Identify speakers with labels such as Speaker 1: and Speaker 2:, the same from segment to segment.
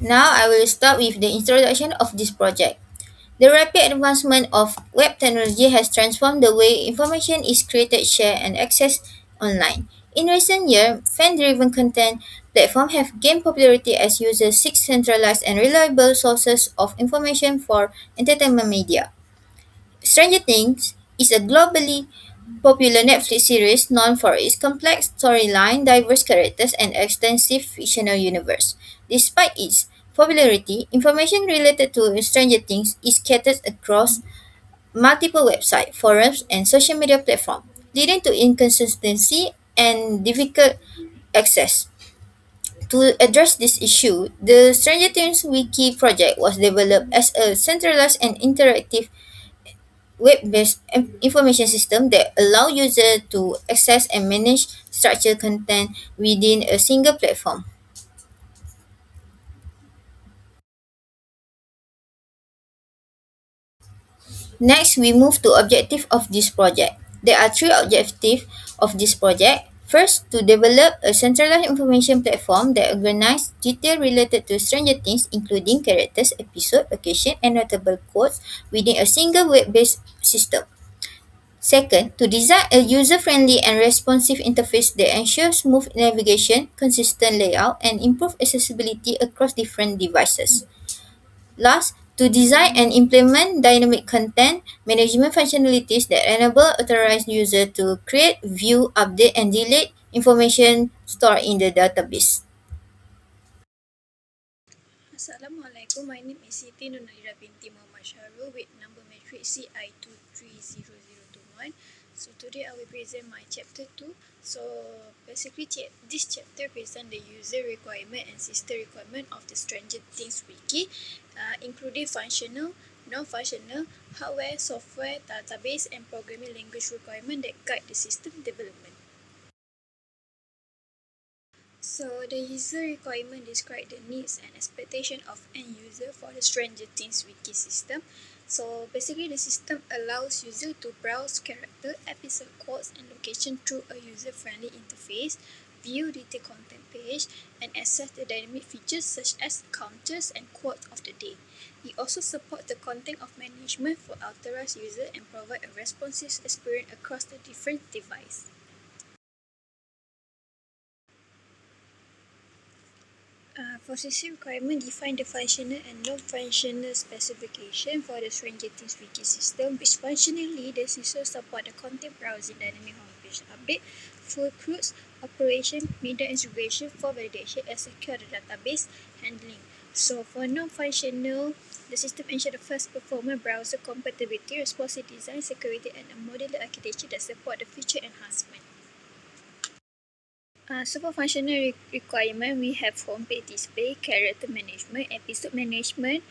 Speaker 1: Now I will start with the introduction of this project. The rapid advancement of web technology has transformed the way information is created, shared, and accessed online. In recent years, fan-driven content platforms have gained popularity as users seek centralized and reliable sources of information for entertainment media. Stranger Things is a globally popular Netflix series known for its complex storyline, diverse characters, and extensive fictional universe. Despite its popularity, information related to Stranger Things is scattered across multiple websites, forums, and social media platforms, leading to inconsistency and difficult access. To address this issue, the Stranger Things Wiki project was developed as a centralized and interactive web-based information system that allow users to access and manage structured content within a single platform. Next, we move to objective of this project. There are three objectives of this project. First, to develop a centralized information platform that organizes details related to Stranger Things, including characters, episode, location, and notable quotes within a single web-based system. Second, to design a user-friendly and responsive interface that ensures smooth navigation, consistent layout, and improved accessibility across different devices. Last, to design and implement dynamic content management functionalities that enable authorized users to create, view, update, and delete information stored in the database.
Speaker 2: Assalamualaikum. My name is Siti Nurnaira binti Muhammad Syahrul with number matric CI230021. So today I will present my chapter 2. So basically this chapter present the user requirement and system requirement of the Stranger Things wiki, including functional, non-functional, hardware, software, database and programming language requirement that guide the system development. So the user requirement describe the needs and expectation of end user for the Stranger Things wiki system. So basically the system allows user to browse character, episode quotes and location through a user-friendly interface, view detailed content page, and access the dynamic features such as counters and quote of the day. It also supports the content of management for authorized user and provide a responsive experience across the different devices. For system requirement, define the functional and non-functional specification for the Stranger Things wiki system, which functionally the system support the content browsing, dynamic homepage update, full queues, operation, media integration for validation and secure the database handling. So for non-functional, the system ensure the fast performance browser compatibility, responsive design, security, and a modular architecture that support the feature enhancement. So for functional requirement, we have homepage display, character management, episode management,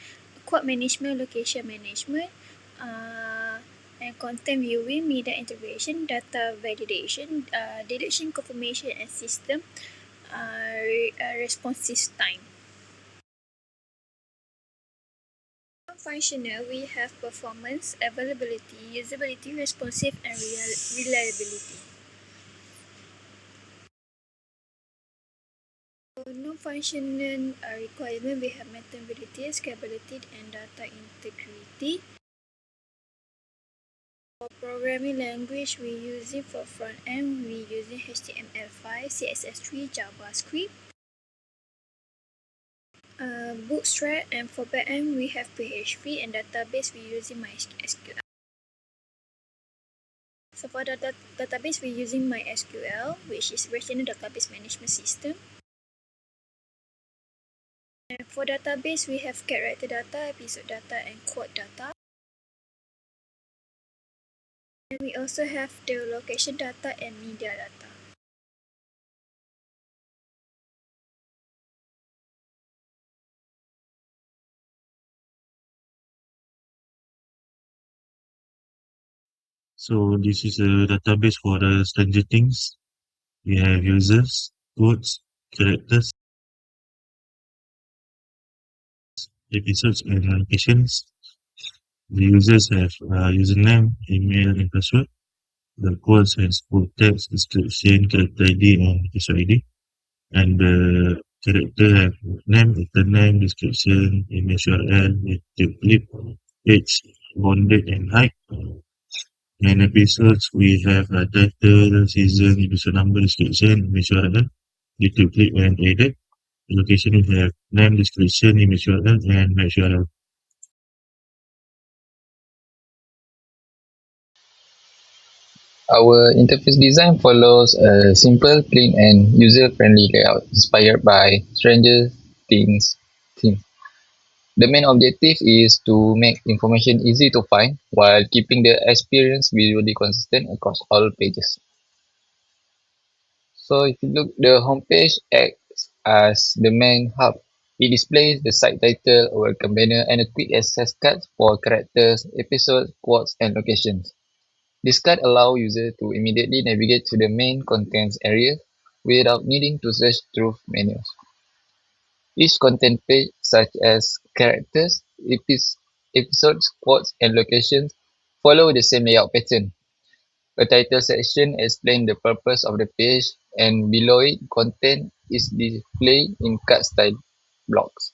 Speaker 2: quote management, location management, and content viewing, media integration, data validation, deletion confirmation, and system responsive time. Functional, we have performance, availability, usability, responsive, and reliability. For non-functional requirement, we have maintainability, scalability, and data integrity. For programming language, we using for front end, we using HTML5, CSS3, JavaScript. Bootstrap, and for back end, we have PHP, and database, we using MySQL. So for the database, we using MySQL, which is relational database management system. And for database, we have character data, episode data, and quote data. And we also have the location data and media data.
Speaker 3: So this is a database for the Stranger Things. We have users, quotes, characters, episodes, and locations. The users have username, email, and password. The quotes has full text, description, character ID, and episode ID. And the Character have name, return name, description, image URL, YouTube clip, page, bonded and height. And episodes we have a title, season, episode number, description, image URL, YouTube clip and edit. Location we have name, description, image URL and match URL.
Speaker 4: Our interface design follows a simple, clean, and user-friendly layout inspired by Stranger Things theme. The main objective is to make information easy to find while keeping the experience visually consistent across all pages. So if you look, the homepage acts as the main hub. It displays the site title, a welcome banner, and a quick access card for characters, episodes, quotes, and locations. This card allows users to immediately navigate to the main contents area without needing to search through menus. Each content page, such as characters, episodes, quotes, and locations, follow the same layout pattern. A title section explains the purpose of the page, and below it, content is displayed in card-style blocks.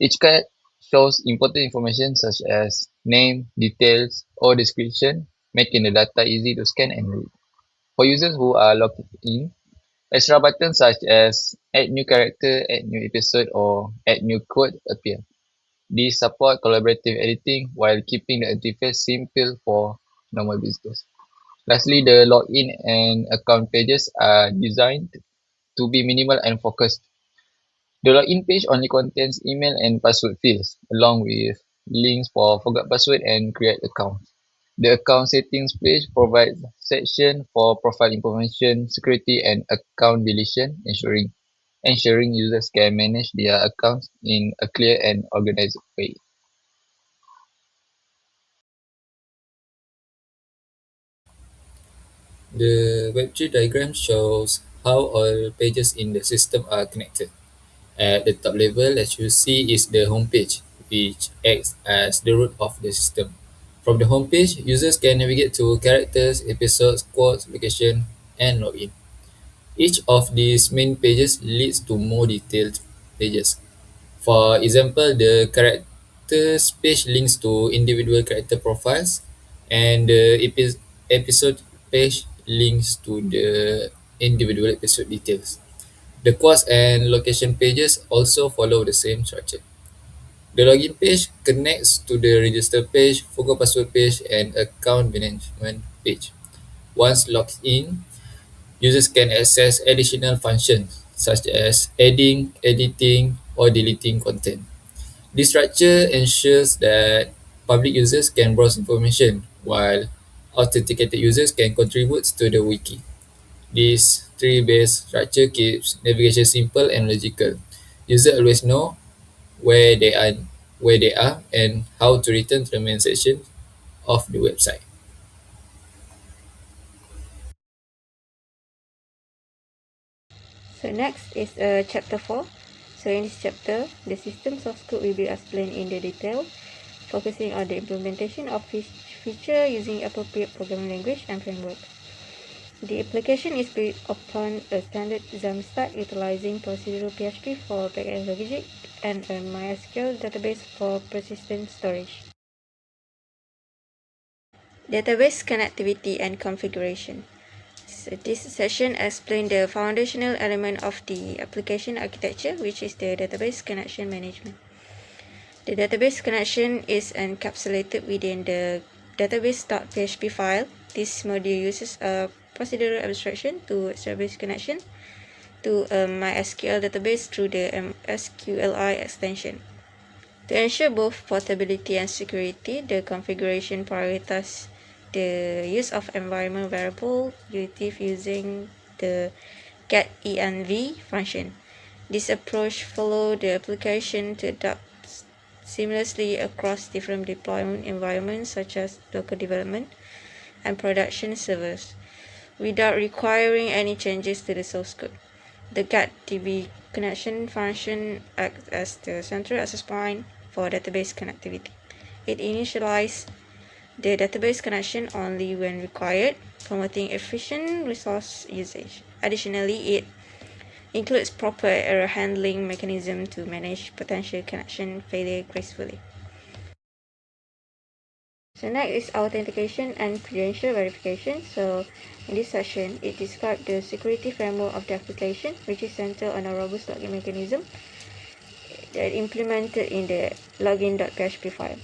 Speaker 4: Each card shows important information such as name, details, or description, making the data easy to scan and read. For users who are logged in, extra buttons such as add new character, add new episode, or add new code appear. These support collaborative editing while keeping the interface simple for normal visitors. Lastly, the login and account pages are designed to be minimal and focused. The login page only contains email and password fields, along with links for forgot password and create account. The account settings page provides section for profile information, security, and account deletion, ensuring users can manage their accounts in a clear and organized way.
Speaker 5: The web tree diagram shows how all pages in the system are connected. At the top level, as you see, is the home page, which acts as the root of the system. From the home page, users can navigate to characters, episodes, quotes, location, and login. Each of these main pages leads to more detailed pages. For example, the characters page links to individual character profiles, and the episode page links to the individual episode details. The course and location pages also follow the same structure. The login page connects to the register page, forgot password page, and account management page. Once logged in, users can access additional functions such as adding, editing, or deleting content. This structure ensures that public users can browse information while authenticated users can contribute to the wiki. This tree-based structure keeps navigation simple and logical. Users always know where they are where they are and how to return to the main section of the website.
Speaker 1: So next is chapter 4. So in this chapter, the system source code will be explained in the detail, focusing on the implementation of each feature using appropriate programming language and framework. The application is built upon a standard XAMPP stack utilizing procedural PHP for backend logic and a MySQL database for persistent storage. Database connectivity and configuration. So this session explains the foundational element of the application architecture, which is the database connection management. The database connection is encapsulated within the database.php file. This module uses a procedural abstraction to establish connection to a MySQL database through the SQLi extension. To ensure both portability and security, the configuration prioritizes the use of environment variable utility using the getenv function. This approach follows the application to adapt seamlessly across different deployment environments such as local development and production servers without requiring any changes to the source code. The getDB connection function acts as the central access point for database connectivity. It initializes the database connection only when required, promoting efficient resource usage. Additionally, it
Speaker 6: includes proper error handling mechanism to manage potential connection failure gracefully. So next is authentication and credential verification. So in this session, it describes the security framework of the application, which is centered on a robust login mechanism that implemented in the login.php file.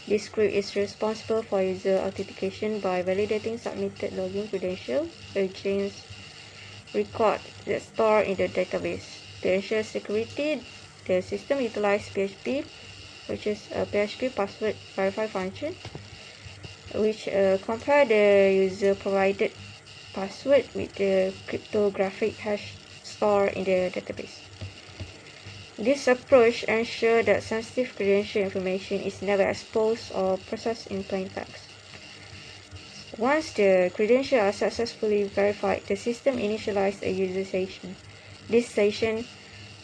Speaker 6: This script is responsible for user authentication by validating submitted login credentials against records that store in the database. To ensure security, the system utilizes PHP, which is a PHP password verify function, which compare the user provided password with the cryptographic hash stored in the database. This approach ensures that sensitive credential information is never exposed or processed in plain text. Once the credentials are successfully verified, the system initializes a user session. This session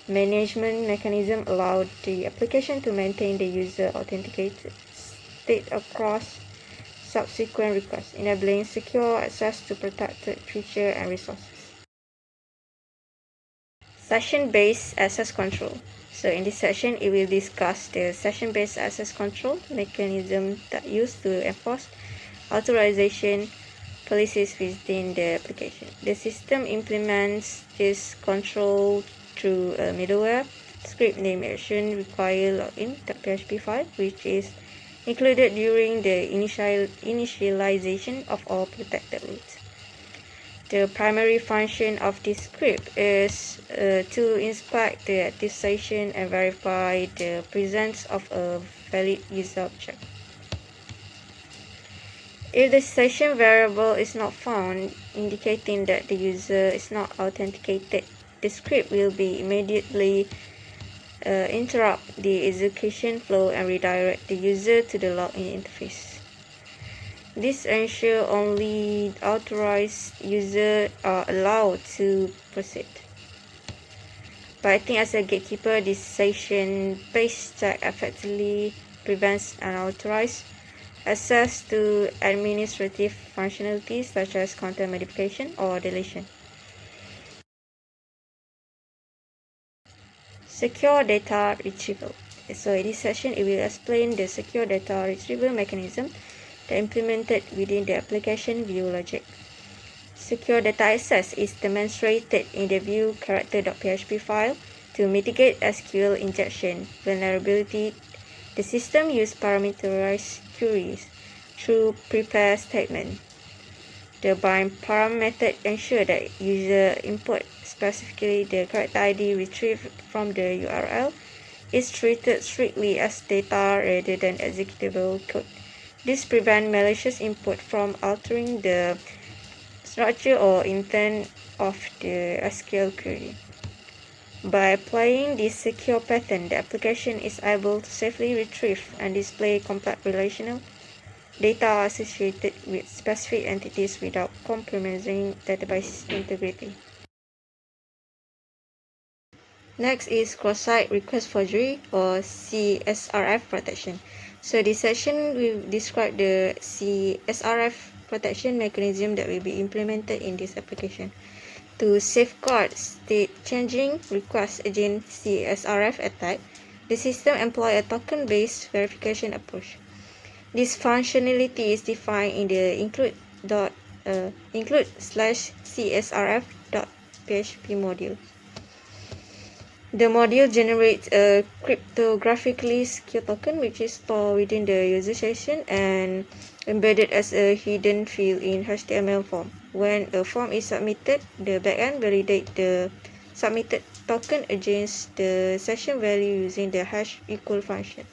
Speaker 6: management mechanism allows the application to maintain the user authenticated state across subsequent requests, enabling secure access to protected features and resources. Session-based access control. So in this session, it will discuss the session-based access control mechanism that used to enforce authorization policies within the application. The system implements this control through a middleware script named action require login.php file, which is included during the initialization of all protected routes. The primary function of this script is to inspect the active session and verify the presence of a valid user object. If the session variable is not found, indicating that the user is not authenticated, the script will be immediately interrupt the execution flow and redirect the user to the login interface. This ensures only authorized users are allowed to proceed. By acting as a gatekeeper, this session-based check effectively prevents unauthorized access to administrative functionalities such as content modification or deletion. Secure data retrieval. So in this session, it will explain the secure data retrieval mechanism that implemented within the application view logic. Secure data access is demonstrated in the view character.php file. To mitigate SQL injection vulnerability, the system used parameterized queries through prepare statement. The bind param method ensures that user input, specifically the character ID retrieved from the URL, is treated strictly as data rather than executable code. This prevents malicious input from altering the structure or intent of the SQL query. By applying this secure pattern, the application is able to safely retrieve and display complex relational data associated with specific entities without compromising database integrity. Next is cross-site request forgery or CSRF protection. So this session will describe the CSRF protection mechanism that will be implemented in this application. To safeguard state-changing requests against CSRF attack, the system employs a token-based verification approach. This functionality is defined in the include/csrf.php module. The module generates a cryptographically secure token which is stored within the user session and embedded as a hidden field in HTML form. When a form is submitted, the backend validates the submitted token against the session value using the hash equal function.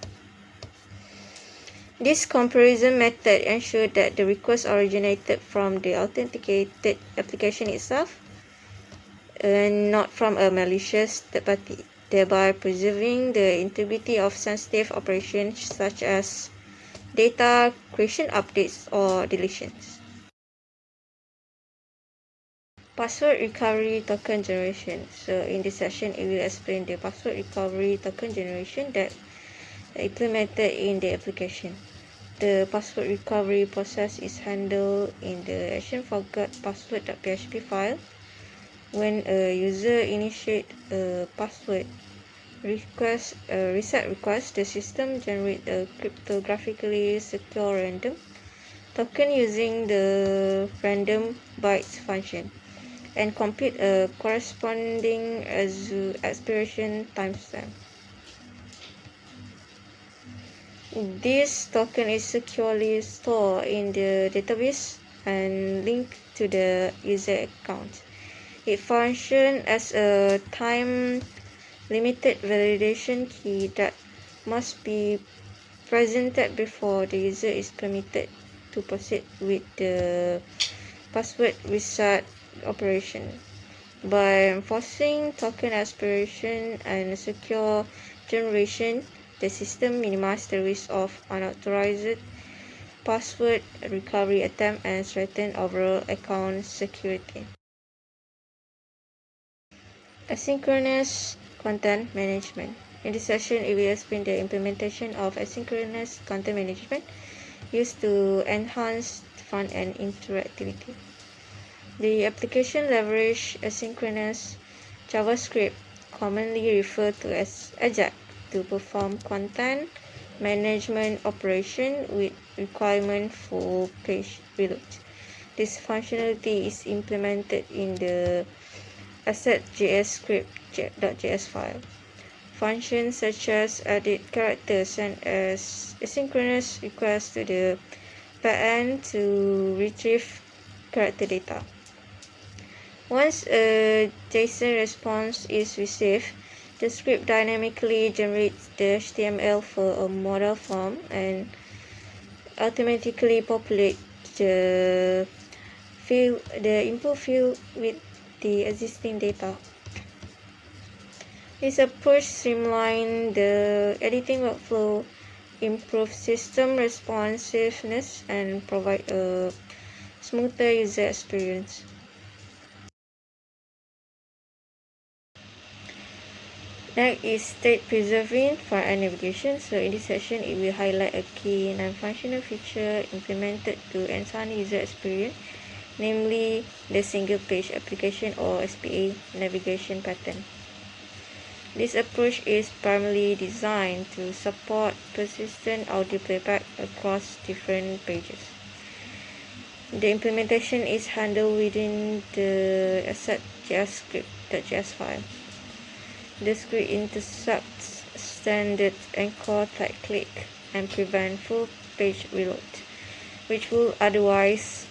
Speaker 6: This comparison method ensures that the request originated from the authenticated application itself and not from a malicious third party, thereby preserving the integrity of sensitive operations such as data creation updates or deletions. Password recovery token generation. So in this session, it will explain the password recovery token generation that implemented in the application. The password recovery process is handled in the action forgot password.php file. When a user initiates a password reset request, the system generates a cryptographically secure random token using the random bytes function and compute a corresponding expiration timestamp. This token is securely stored in the database and linked to the user account. It functions as a time-limited validation key that must be presented before the user is permitted to proceed with the password reset operation. By enforcing token expiration and secure generation, the system minimizes the risk of unauthorized password recovery attempt and strengthens overall account security. Asynchronous content management. In this session, it will explain the implementation of asynchronous content management used to enhance front-end interactivity. The application leverages asynchronous JavaScript, commonly referred to as AJAX, to perform content management operation with requirement for page reload. This functionality is implemented in the asset.js script.js file. Functions such as edit characters and as asynchronous requests to the backend to retrieve character data. Once a JSON response is received, the script dynamically generates the HTML for a model form and automatically populates the input field with the existing data. This approach streamlines the editing workflow, improves system responsiveness, and provides a smoother user experience. Next is state preserving front-end navigation. So in this section, it will highlight a key non-functional feature implemented to enhance user experience, namely the single page application or SPA navigation pattern. This approach is primarily designed to support persistent audio playback across different pages. The implementation is handled within the asset.js script.js file. The script intercepts standard anchor type click and prevents full page reload, which will otherwise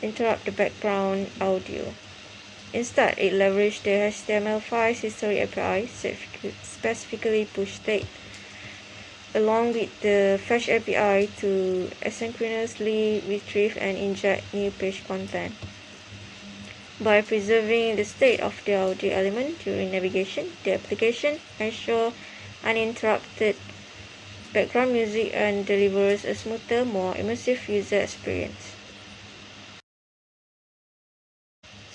Speaker 6: interrupt the background audio. Instead, it leverages the HTML5 history API, specifically push state, along with the fetch API to asynchronously retrieve and inject new page content. By preserving the state of the audio element during navigation, the application ensures uninterrupted background music and delivers a smoother, more immersive user experience.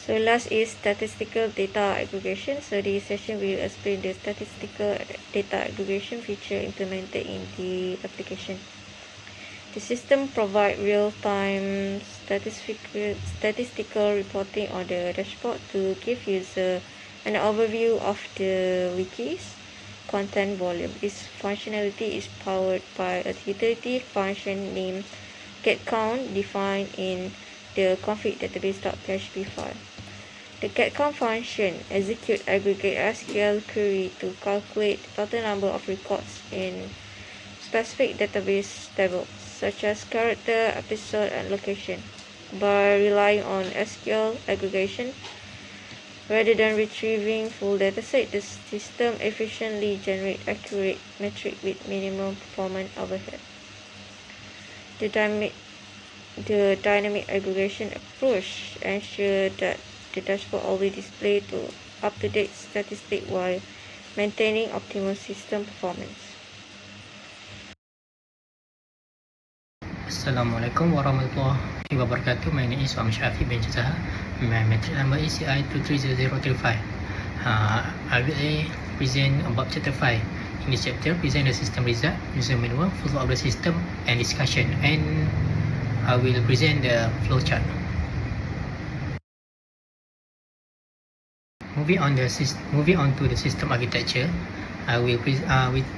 Speaker 6: So last is statistical data aggregation. So this session will explain the statistical data aggregation feature implemented in the application. The system provides real-time statistical reporting on the dashboard to give users an overview of the Wiki's content volume. This functionality is powered by a utility function named getCount defined in the config database.php file. The getCount function executes aggregate SQL query to calculate the total number of records in specific database tables, such as character, episode, and location. By relying on SQL aggregation rather than retrieving full dataset, the system efficiently generates accurate metrics with minimum performance overhead. The dynamic aggregation approach ensures that the dashboard always displays up-to-date statistics while maintaining optimal system performance.
Speaker 7: Assalamualaikum warahmatullahi wabarakatuh. My name is Muhammad Shafi bin Jazaha. My metric number is BIT21503 I will present about chapter 5. In this chapter, present the system result, user manual, flow of the system, and discussion. And I will present the flow chart. moving on to the system architecture, we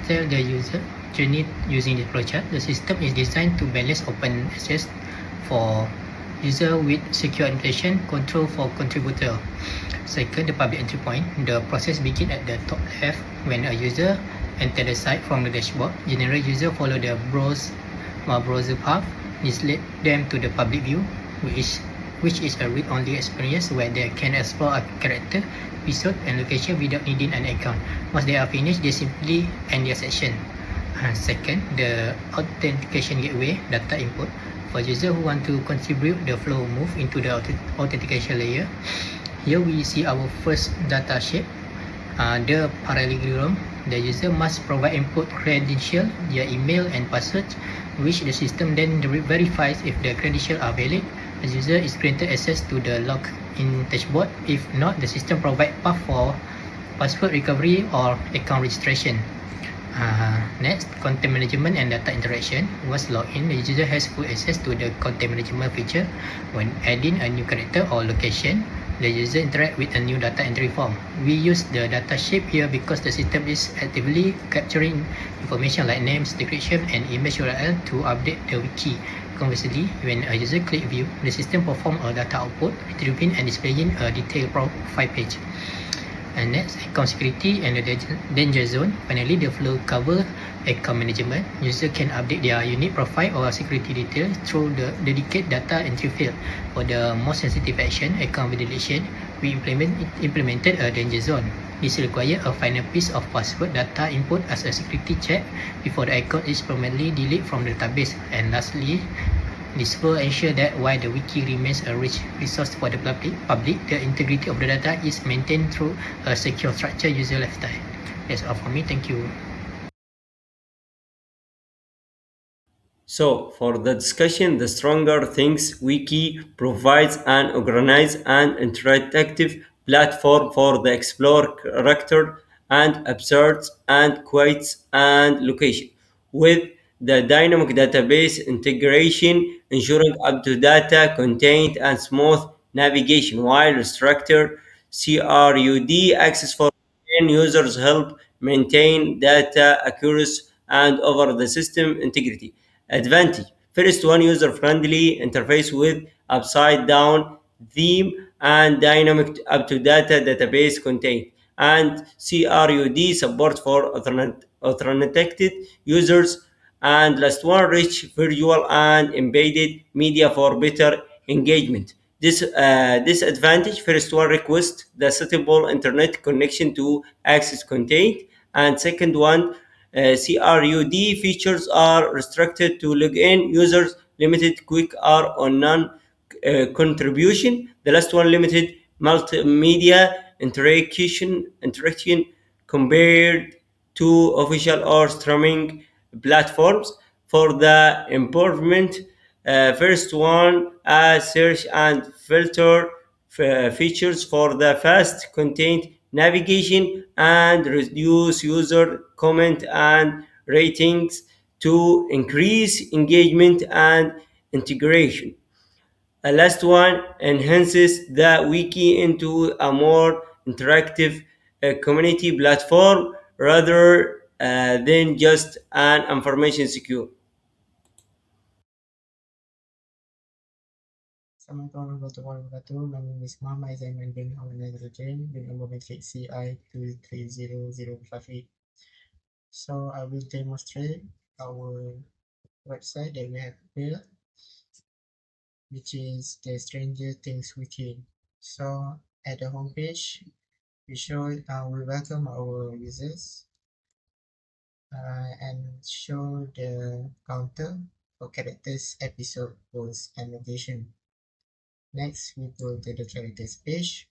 Speaker 7: tell the user journey using the flowchart. The system is designed to balance open access for user with secure implementation control for contributor. Second, the public entry point. The process begins at the top left when a user enter the site from the dashboard. General user follow the browser path. This lead them to the public view, which is a read-only experience where they can explore a character, episode, and location without needing an account. Once they are finished, they simply end their session. Second, the authentication gateway data input. For users who want to contribute the flow move into the authentication layer, here we see our first data shape, the parallelogram. The user must provide input credential, their email and password, which the system then verifies if the credentials are valid. The user is granted access to the login dashboard. If not, the system provides path for password recovery or account registration. Next, content management and data interaction. Once logged in, the user has full access to the content management feature. When adding a new character or location, the user interact with a new data entry form. We use the data shape here because the system is actively capturing information like names, description, and image URL to update the wiki. Conversely, when a user click view, the system performs a data output, retrieving and displaying a detailed profile page. And next, account security and the danger zone. Finally, the flow cover account management. User can update their unique profile or security details through the dedicated data entry field. For the most sensitive action, account validation, we implemented a danger zone. This requires a final piece of password data input as a security check before the account is permanently deleted from the database. And lastly, this will ensure that while the wiki remains a rich resource for the public, the integrity of the data is maintained through a secure structure user lifetime. That's all for me. Thank you.
Speaker 8: So, for the discussion, the Stronger Things Wiki provides an organized and interactive platform for the explore character and absurds and quotes and location with the dynamic database integration ensuring up-to data content and smooth navigation while structured CRUD access for end users help maintain data accuracy and over the system integrity. Advantage. First one, user-friendly interface with upside-down theme and dynamic up-to-data database content. And CRUD support for authenticated users. And last one, rich visual and embedded media for better engagement. This advantage, first one, request the suitable internet connection to access content, and second one, CRUD features are restricted to login users, limited quick R on non contribution. The last one, limited multimedia interaction compared to official or streaming platforms. For the improvement, first one, search and filter features for the fast content navigation and reduce user comment and ratings to increase engagement and integration. A last one enhances the wiki into a more interactive community platform rather than just an information secure.
Speaker 9: Assalamualaikum warahmatullahi wabarakatuh. My name is Muhammad Zaiman bin Ahmad Nazruddin bin number matric CI230058. So I will demonstrate our website that we have built, which is the Stranger Things Wiki. So at the homepage, we welcome our users and show the counter for characters, episode, post, and location. Next, we go to the characters page.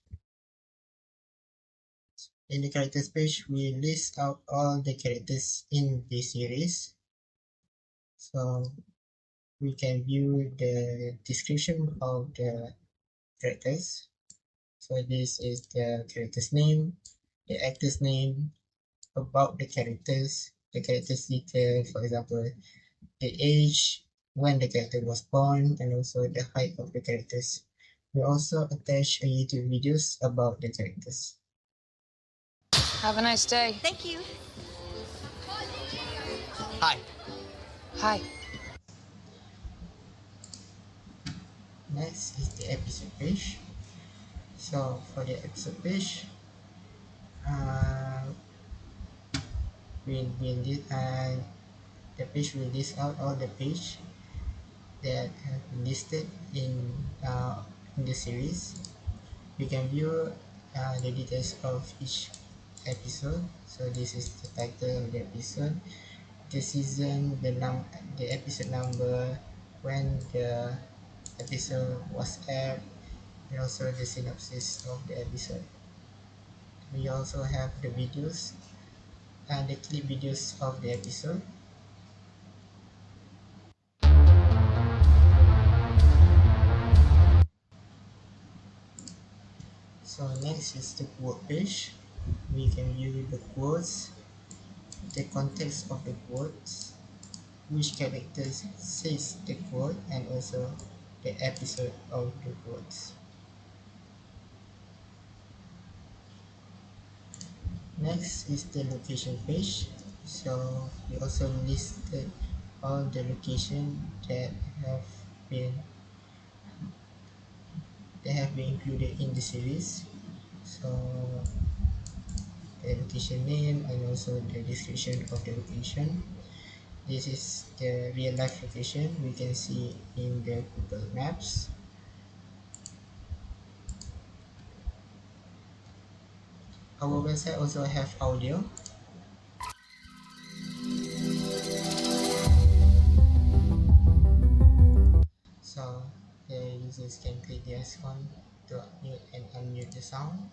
Speaker 9: In the characters page, we list out all the characters in this series. So we can view the description of the characters. So this is the character's name, the actor's name, about the character's detail, for example, the age, when the character was born, and also the height of the characters. We also attach a YouTube videos about the characters.
Speaker 10: Have a nice day.
Speaker 11: Thank you.
Speaker 12: Hi.
Speaker 10: Hi.
Speaker 9: Next is the episode page. So for the episode page, uh, the page will list out all the page that have been listed in the series. You can view the details of each episode. So this is the title of the episode, the season, the episode number, when the episode was aired, and also the synopsis of the episode. We also have the videos and the clip videos of the episode. So next is the quote page. We can view the quotes, the context of the quotes, which characters says the quote, and also the episode of the quotes. Next is the location page. So we also listed all the location have been have been included in the series. So the location name and also the description of the location. This is the real life location we can see in the Google Maps. Our website also have audio. So the users can click the icon to mute and unmute the sound.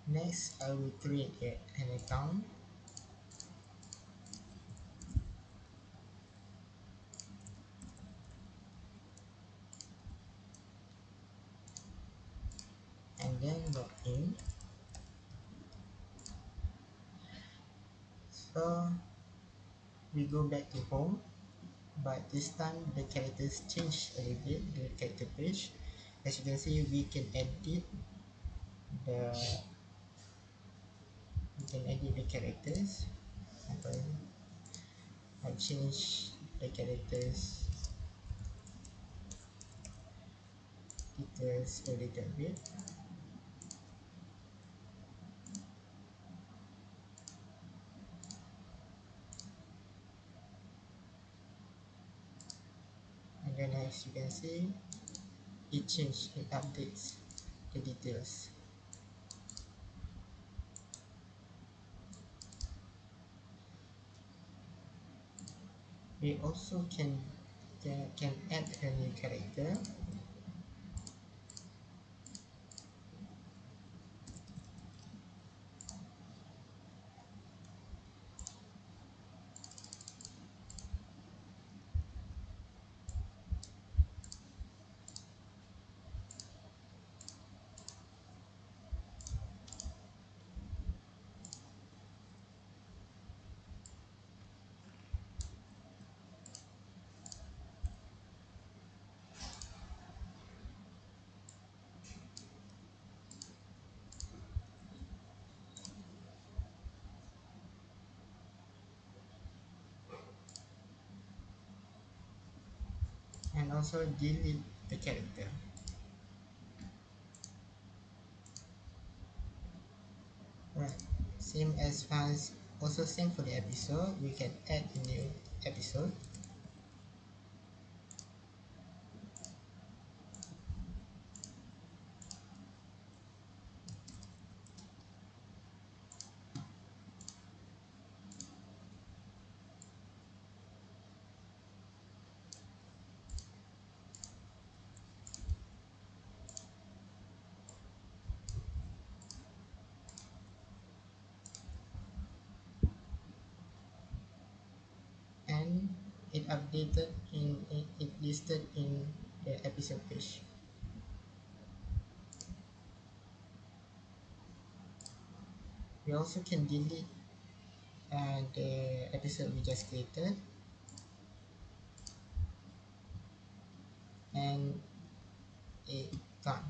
Speaker 9: Next, I will create an account. And then log in. So we go back to home, but this time the characters change a little bit, the character page. As you can see, the we can edit the characters. I change the characters details a little bit, and then as you can see, it updates the details. We also can add a new character. And also delete the character. Right. Same as files. Also same for the episode. We can add a new episode. And it listed in the episode page. We also can delete the episode we just created, and it done.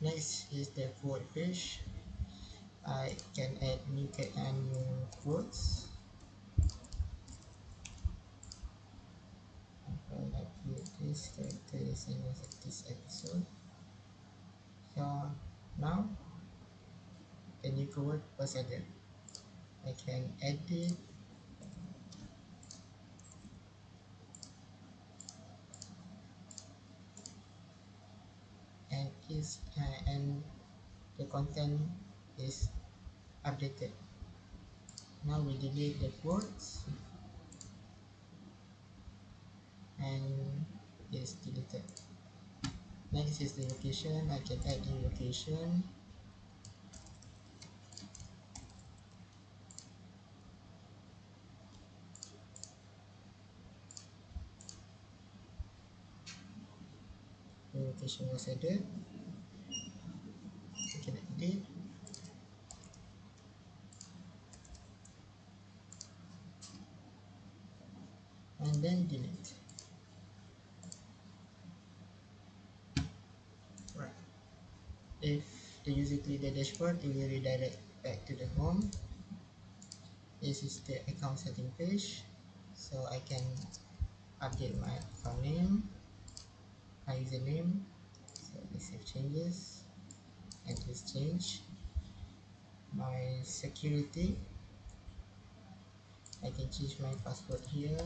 Speaker 9: Next is the quote page. I can add new quotes. I create this character is in this episode. So now the new keyword was added. I can edit and the content is updated. Now we delete the quotes and it's deleted. Next is the location. I can add new location. The location was added. I can edit and then delete. Right. If the user click the dashboard, it will redirect back to the home. This is the account setting page. So I can update my account name, my username. So let's save changes and this change. My security, I can change my password here.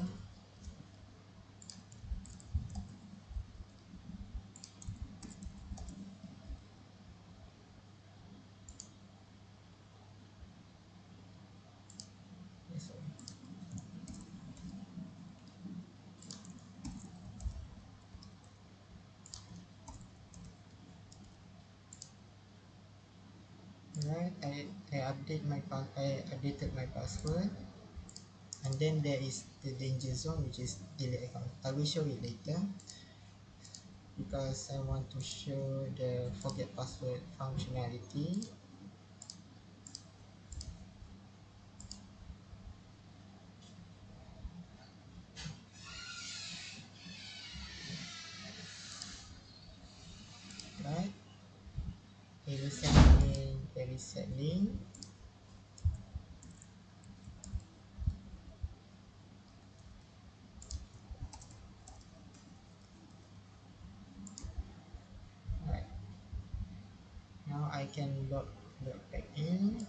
Speaker 9: Yes, right. I updated my password, and then there is the danger zone, which is delete account. I will show it later because I want to show the forget password functionality. Right, it will send me the reset link. Right, now I can log back in.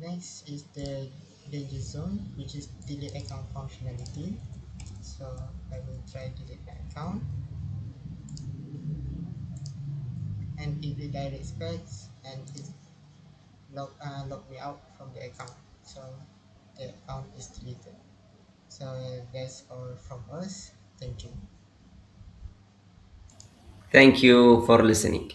Speaker 9: Next is the danger zone, which is delete account functionality. So I will try delete my account, and it redirects back and it log me out from the account. So the account is deleted. So that's all from us. Thank you.
Speaker 8: Thank you for listening.